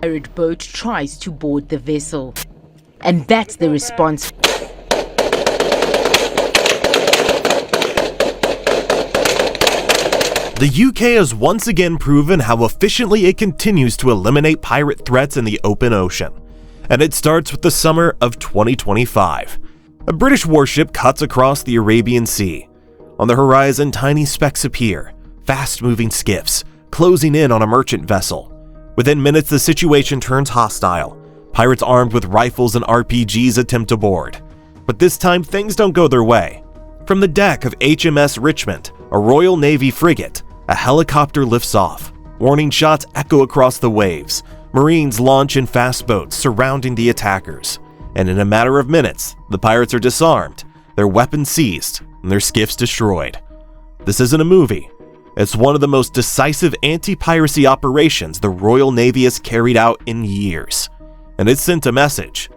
pirate boat tries to board the vessel. And that's the response. The UK has once again proven how efficiently it continues to eliminate pirate threats in the open ocean. And it starts with the summer of 2025. A British warship cuts across the Arabian Sea. On the horizon, tiny specks appear, fast-moving skiffs, closing in on a merchant vessel. Within minutes, the situation turns hostile. Pirates armed with rifles and RPGs attempt to board. But this time, things don't go their way. From the deck of HMS Richmond, a Royal Navy frigate, a helicopter lifts off. Warning shots echo across the waves. Marines launch in fast boats surrounding the attackers. And in a matter of minutes, the pirates are disarmed, their weapons seized, and their skiffs destroyed. This isn't a movie. It's one of the most decisive anti-piracy operations the Royal Navy has carried out in years. And it sent a message.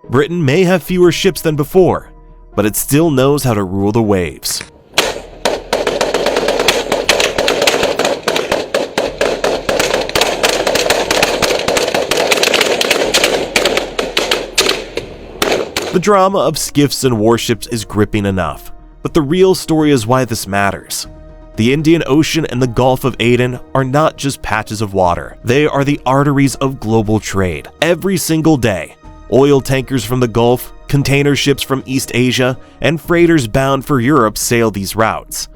Britain may have fewer ships than before, but it still knows how to rule the waves. The drama of skiffs and warships is gripping enough, but the real story is why this matters. The Indian Ocean and the Gulf of Aden are not just patches of water. They are the arteries of global trade. Every single day, oil tankers from the Gulf, container ships from East Asia, and freighters bound for Europe sail these routes.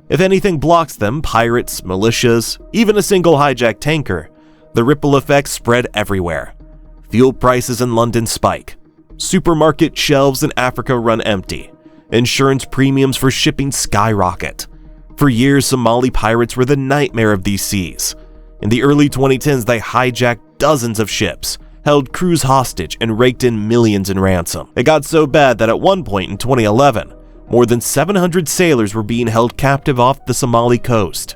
If anything blocks them, pirates, militias, even a single hijacked tanker, the ripple effects spread everywhere. Fuel prices in London spike. Supermarket shelves in Africa run empty. Insurance premiums for shipping skyrocket. For years, Somali pirates were the nightmare of these seas. In the early 2010s, they hijacked dozens of ships, held crews hostage, and raked in millions in ransom. It got so bad that at one point in 2011, more than 700 sailors were being held captive off the Somali coast.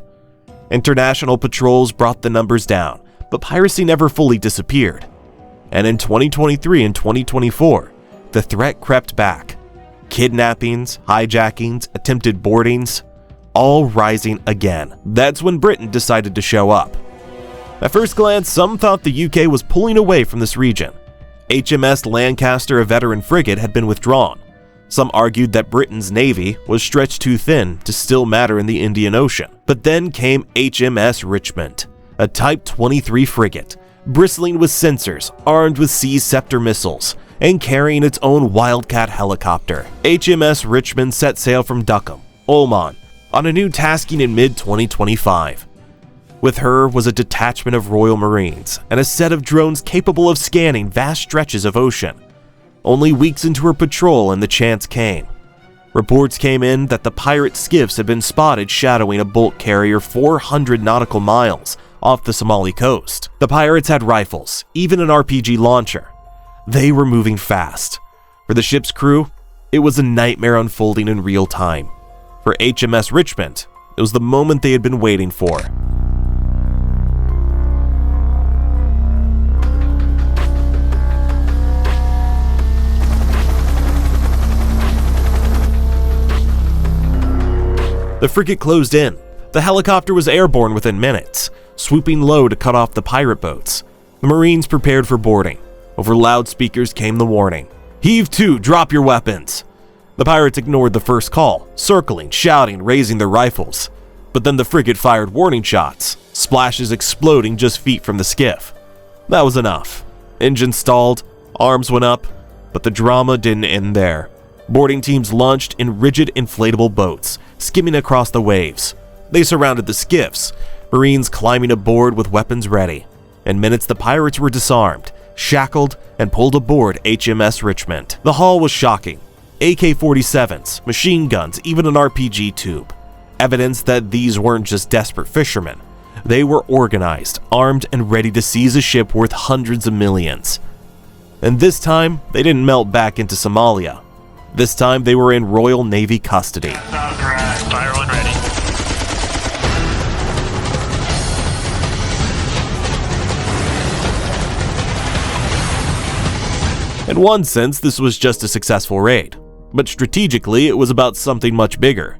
International patrols brought the numbers down, but piracy never fully disappeared. And in 2023 and 2024, the threat crept back. Kidnappings, hijackings, attempted boardings, all rising again. That's when Britain decided to show up. At first glance, some thought the UK was pulling away from this region. HMS Lancaster, a veteran frigate, had been withdrawn. Some argued that Britain's navy was stretched too thin to still matter in the Indian Ocean. But then came HMS Richmond, a Type 23 frigate, bristling with sensors, armed with Sea Scepter missiles, and carrying its own Wildcat helicopter. HMS Richmond set sail from Duqm, Oman, on a new tasking in mid-2025. With her was a detachment of Royal Marines and a set of drones capable of scanning vast stretches of ocean. Only weeks into her patrol and the chance came. Reports came in that the pirate skiffs had been spotted shadowing a bulk carrier 400 nautical miles off the Somali coast. The pirates had rifles, even an RPG launcher. They were moving fast. For the ship's crew, it was a nightmare unfolding in real time. For HMS Richmond, it was the moment they had been waiting for. The frigate closed in. The helicopter was airborne within minutes, swooping low to cut off the pirate boats. The Marines prepared for boarding. Over loudspeakers came the warning. "Heave to, drop your weapons." The pirates ignored the first call, circling, shouting, raising their rifles. But then the frigate fired warning shots, splashes exploding just feet from the skiff. That was enough. Engines stalled, arms went up, but the drama didn't end there. Boarding teams launched in rigid inflatable boats, skimming across the waves. They surrounded the skiffs, Marines climbing aboard with weapons ready. In minutes, the pirates were disarmed, shackled, and pulled aboard HMS Richmond. The haul was shocking. AK-47s, machine guns, even an RPG tube. Evidence that these weren't just desperate fishermen. They were organized, armed, and ready to seize a ship worth hundreds of millions. And this time, they didn't melt back into Somalia. This time, they were in Royal Navy custody. Fire one ready. In one sense, this was just a successful raid. But strategically, it was about something much bigger.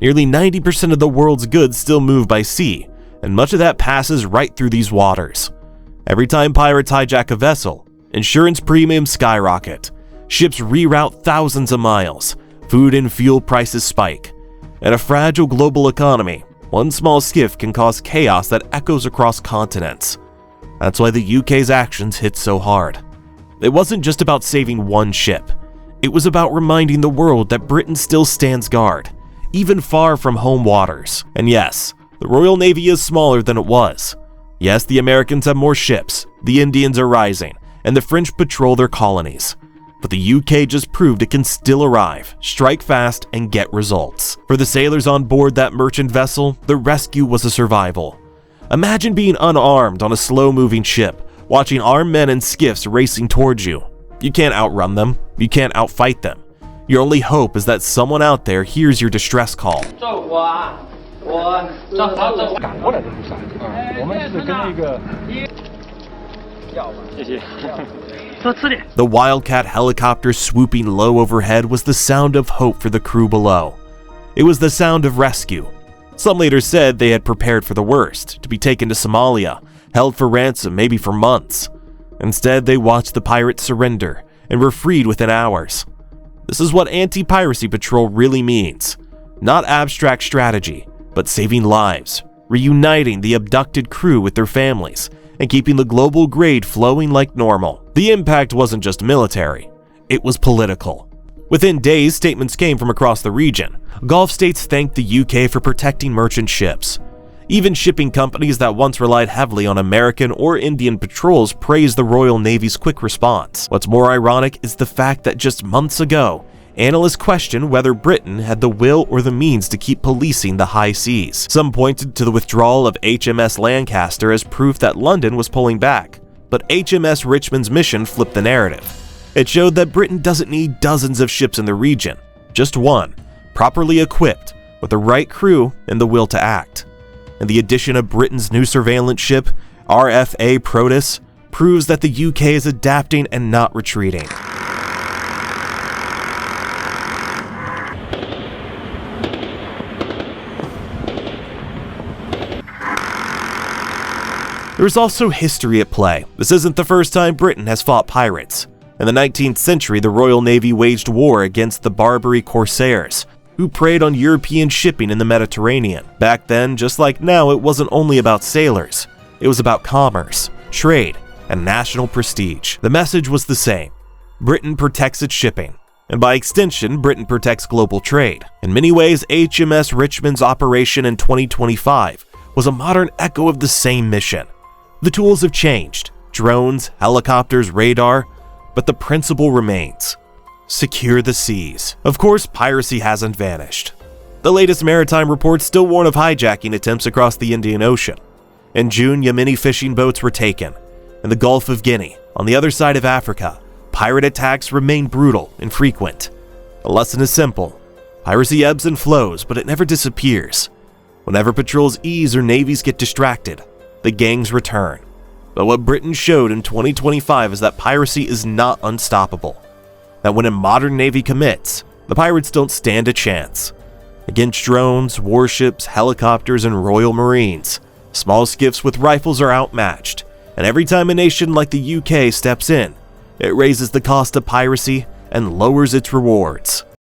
Nearly 90% of the world's goods still move by sea, and much of that passes right through these waters. Every time pirates hijack a vessel, insurance premiums skyrocket, ships reroute thousands of miles, food and fuel prices spike. In a fragile global economy, one small skiff can cause chaos that echoes across continents. That's why the UK's actions hit so hard. It wasn't just about saving one ship. It was about reminding the world that Britain still stands guard, even far from home waters. And yes, the Royal Navy is smaller than it was. Yes, the Americans have more ships, the Indians are rising, and the French patrol their colonies. But the UK just proved it can still arrive, strike fast, and get results. For the sailors on board that merchant vessel, the rescue was a survival. Imagine being unarmed on a slow-moving ship, watching armed men in skiffs racing towards you. You can't outrun them. You can't outfight them. Your only hope is that someone out there hears your distress call. The Wildcat helicopter swooping low overhead was the sound of hope for the crew below. It was the sound of rescue. Some later said they had prepared for the worst, to be taken to Somalia, held for ransom maybe for months. Instead, they watched the pirates surrender and were freed within hours. This is what anti-piracy patrol really means. Not abstract strategy, but saving lives, reuniting the abducted crew with their families, and keeping the global grade flowing like normal. The impact wasn't just military, it was political. Within days, statements came from across the region. Gulf states thanked the UK for protecting merchant ships. Even shipping companies that once relied heavily on American or Indian patrols praised the Royal Navy's quick response. What's more ironic is the fact that just months ago, analysts questioned whether Britain had the will or the means to keep policing the high seas. Some pointed to the withdrawal of HMS Lancaster as proof that London was pulling back, but HMS Richmond's mission flipped the narrative. It showed that Britain doesn't need dozens of ships in the region, just one, properly equipped, with the right crew and the will to act. And the addition of Britain's new surveillance ship, RFA Proteus, proves that the UK is adapting and not retreating. There's also history at play. This isn't the first time Britain has fought pirates. In the 19th century, the Royal Navy waged war against the Barbary Corsairs, who preyed on European shipping in the Mediterranean. Back then, just like now, it wasn't only about sailors. It was about commerce, trade, and national prestige. The message was the same. Britain protects its shipping, and by extension, Britain protects global trade. In many ways, HMS Richmond's operation in 2025 was a modern echo of the same mission. The tools have changed, drones, helicopters, radar, but the principle remains. Secure the seas. Of course, piracy hasn't vanished. The latest maritime reports still warn of hijacking attempts across the Indian Ocean. In June, Yemeni fishing boats were taken. In the Gulf of Guinea, on the other side of Africa, pirate attacks remain brutal and frequent. The lesson is simple. Piracy ebbs and flows, but it never disappears. Whenever patrols ease or navies get distracted, the gangs return. But what Britain showed in 2025 is that piracy is not unstoppable. That when a modern navy commits, the pirates don't stand a chance. Against drones, warships, helicopters, and Royal Marines, small skiffs with rifles are outmatched, and every time a nation like the UK steps in, it raises the cost of piracy and lowers its rewards.